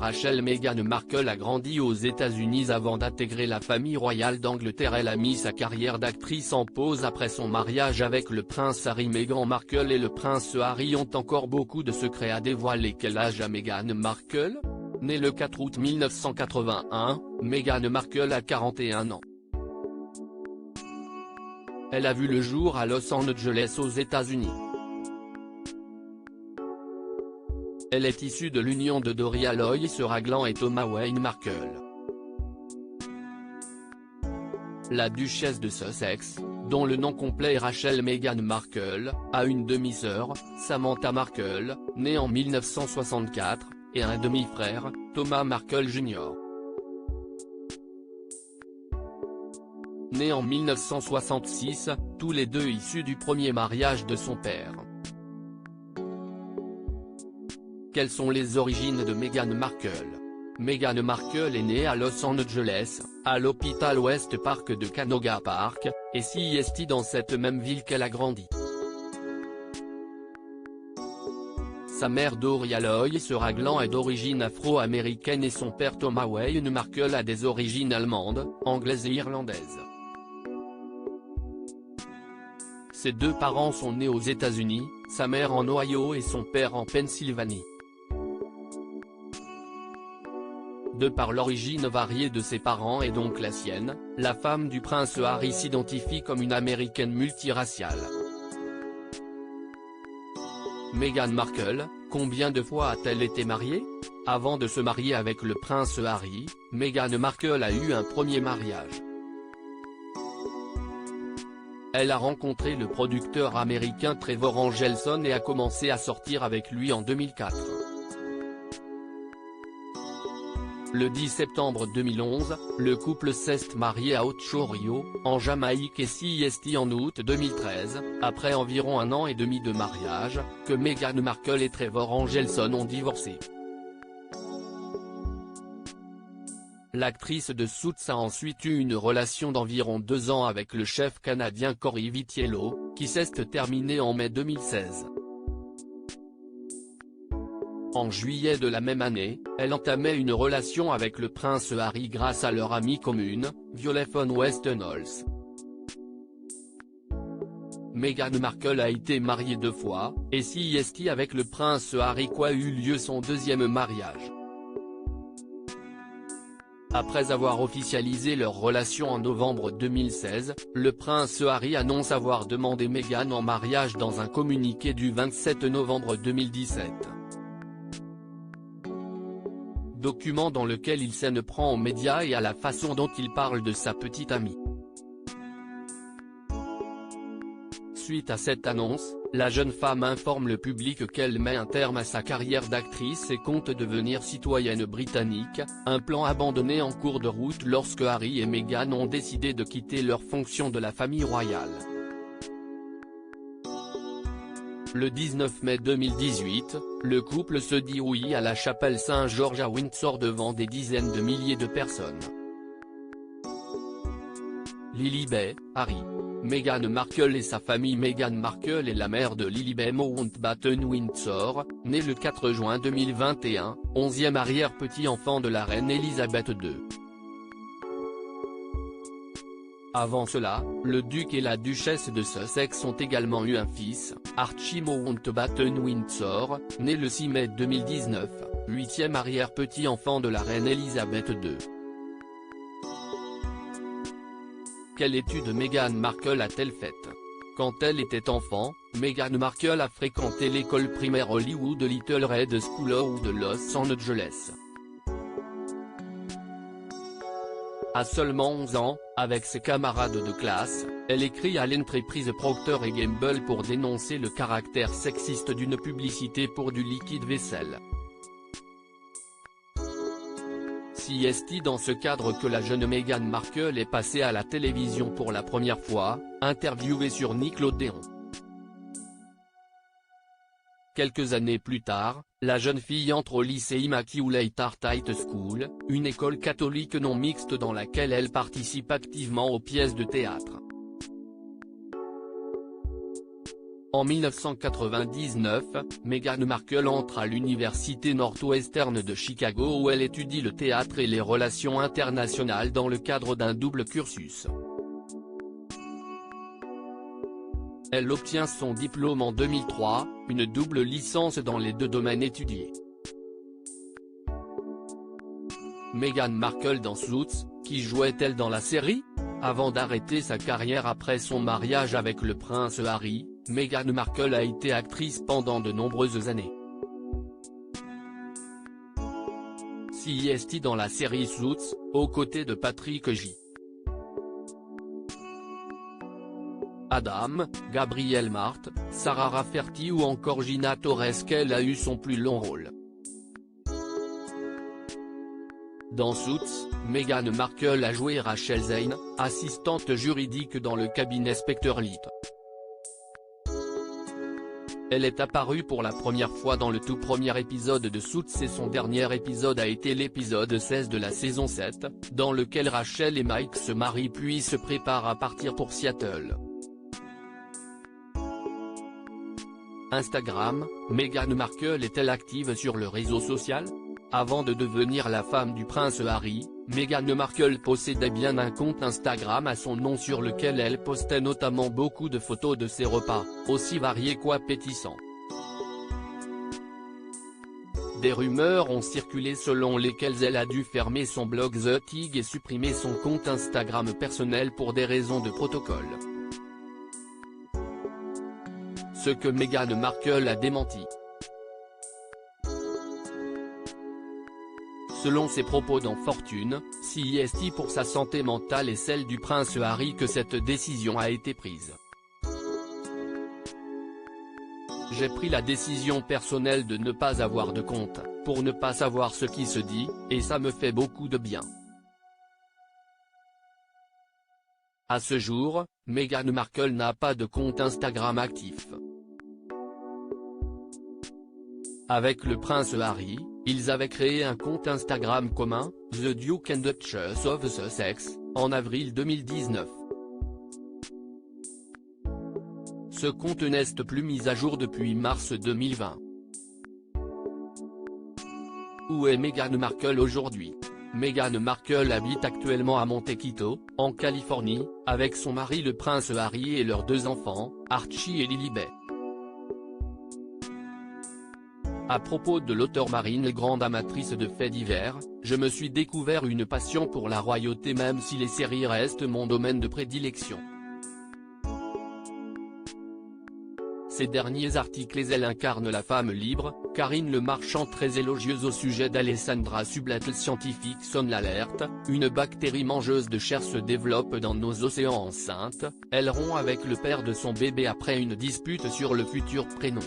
Rachel Meghan Markle a grandi aux États-Unis avant d'intégrer la famille royale d'Angleterre. Elle a mis sa carrière d'actrice en pause après son mariage avec le prince Harry. Meghan Markle et le prince Harry ont encore beaucoup de secrets à dévoiler. Quel âge a Meghan Markle? Née le 4 août 1981, Meghan Markle a 41 ans. Elle a vu le jour à Los Angeles aux États-Unis. Elle est issue de l'union de Doria Lois Ragland et Thomas Wayne Markle. La duchesse de Sussex, dont le nom complet est Rachel Meghan Markle, a une demi-sœur, Samantha Markle, née en 1964, et un demi-frère, Thomas Markle Jr. Né en 1966, tous les deux issus du premier mariage de son père. Quelles sont les origines de Meghan Markle? Meghan Markle est née à Los Angeles, à l'hôpital West Park de Canoga Park, et CIST dans cette même ville qu'elle a grandi. Sa mère Doria Lois Ragland est d'origine afro-américaine et son père Thomas Wayne Markle a des origines allemandes, anglaises et irlandaises. Ses deux parents sont nés aux États-Unis, sa mère en Ohio et son père en Pennsylvanie. De par l'origine variée de ses parents et donc la sienne, la femme du prince Harry s'identifie comme une américaine multiraciale. Meghan Markle, combien de fois a-t-elle été mariée? Avant de se marier avec le prince Harry, Meghan Markle a eu un premier mariage. Elle a rencontré le producteur américain Trevor Angelson et a commencé à sortir avec lui en 2004. Le 10 septembre 2011, le couple s'est marié à Ocho Rio, en Jamaïque et CIST en août 2013, après environ un an et demi de mariage, que Meghan Markle et Trevor Angelson ont divorcé. L'actrice de Suits a ensuite eu une relation d'environ 2 ans avec le chef canadien Corey Vitiello, qui s'est terminée en mai 2016. En juillet de la même année, elle entamait une relation avec le prince Harry grâce à leur amie commune, Violet von Westenholz. Meghan Markle a été mariée 2 fois, et CIST avec le prince Harry a eu lieu son deuxième mariage. Après avoir officialisé leur relation en novembre 2016, le prince Harry annonce avoir demandé Meghan en mariage dans un communiqué du 27 novembre 2017. Document dans lequel il s'en prend aux médias et à la façon dont il parle de sa petite amie. Suite à cette annonce, la jeune femme informe le public qu'elle met un terme à sa carrière d'actrice et compte devenir citoyenne britannique, un plan abandonné en cours de route lorsque Harry et Meghan ont décidé de quitter leurs fonctions de la famille royale. Le 19 mai 2018, le couple se dit oui à la chapelle Saint-Georges à Windsor devant des dizaines de milliers de personnes. Lilibet, Harry. Meghan Markle et sa famille. Meghan Markle est la mère de Lilibet Mountbatten Windsor, née le 4 juin 2021, 11e arrière-petit-enfant de la reine Elisabeth II. Avant cela, le duc et la duchesse de Sussex ont également eu un fils, Archie Mountbatten Windsor, né le 6 mai 2019, 8e arrière-petit-enfant de la reine Elisabeth II. Quelle étude Meghan Markle a-t-elle faite? Quand elle était enfant, Meghan Markle a fréquenté l'école primaire Hollywood Little Red School de Los Angeles. À seulement 11 ans, avec ses camarades de classe, elle écrit à l'entreprise Procter & Gamble pour dénoncer le caractère sexiste d'une publicité pour du liquide vaisselle. CIST dans ce cadre que la jeune Meghan Markle est passée à la télévision pour la première fois, interviewée sur Nickelodeon. Quelques années plus tard, la jeune fille entre au lycée Immaculate Heart High School, une école catholique non mixte dans laquelle elle participe activement aux pièces de théâtre. En 1999, Meghan Markle entre à l'université Northwestern de Chicago où elle étudie le théâtre et les relations internationales dans le cadre d'un double cursus. Elle obtient son diplôme en 2003, une double licence dans les deux domaines étudiés. Meghan Markle dans Suits, qui jouait-elle dans la série? Avant d'arrêter sa carrière après son mariage avec le prince Harry, Meghan Markle a été actrice pendant de nombreuses années. CST dans la série Suits, aux côtés de Patrick J. Adam, Gabriel Marthe, Sarah Rafferty ou encore Gina Torres qu'elle a eu son plus long rôle. Dans Suits, Meghan Markle a joué Rachel Zane, assistante juridique dans le cabinet Specter-Lit. Elle est apparue pour la première fois dans le tout premier épisode de Suits et son dernier épisode a été l'épisode 16 de la saison 7, dans lequel Rachel et Mike se marient puis se préparent à partir pour Seattle. Instagram, Meghan Markle est-elle active sur le réseau social? Avant de devenir la femme du prince Harry, Meghan Markle possédait bien un compte Instagram à son nom sur lequel elle postait notamment beaucoup de photos de ses repas, aussi variés qu'appétissants. Des rumeurs ont circulé selon lesquelles elle a dû fermer son blog The Tig et supprimer son compte Instagram personnel pour des raisons de protocole. Ce que Meghan Markle a démenti. Selon ses propos dans Fortune, CST pour sa santé mentale et celle du prince Harry que cette décision a été prise. J'ai pris la décision personnelle de ne pas avoir de compte, pour ne pas savoir ce qui se dit, et ça me fait beaucoup de bien. À ce jour, Meghan Markle n'a pas de compte Instagram actif. Avec le prince Harry, ils avaient créé un compte Instagram commun, The Duke and Duchess of Sussex, en avril 2019. Ce compte n'est plus mis à jour depuis mars 2020. Où est Meghan Markle aujourd'hui? Meghan Markle habite actuellement à Montecito, en Californie, avec son mari le prince Harry et leurs deux enfants, Archie et Lilibet. À propos de l'auteure Marine, grande amatrice de faits divers, je me suis découvert une passion pour la royauté même si les séries restent mon domaine de prédilection. Ces derniers articles elle incarne la femme libre, Karine Le Marchand très élogieuse au sujet d'Alessandra Sublet. Scientifique sonne l'alerte, une bactérie mangeuse de chair se développe dans nos océans. Enceinte, elle rompt avec le père de son bébé après une dispute sur le futur prénom.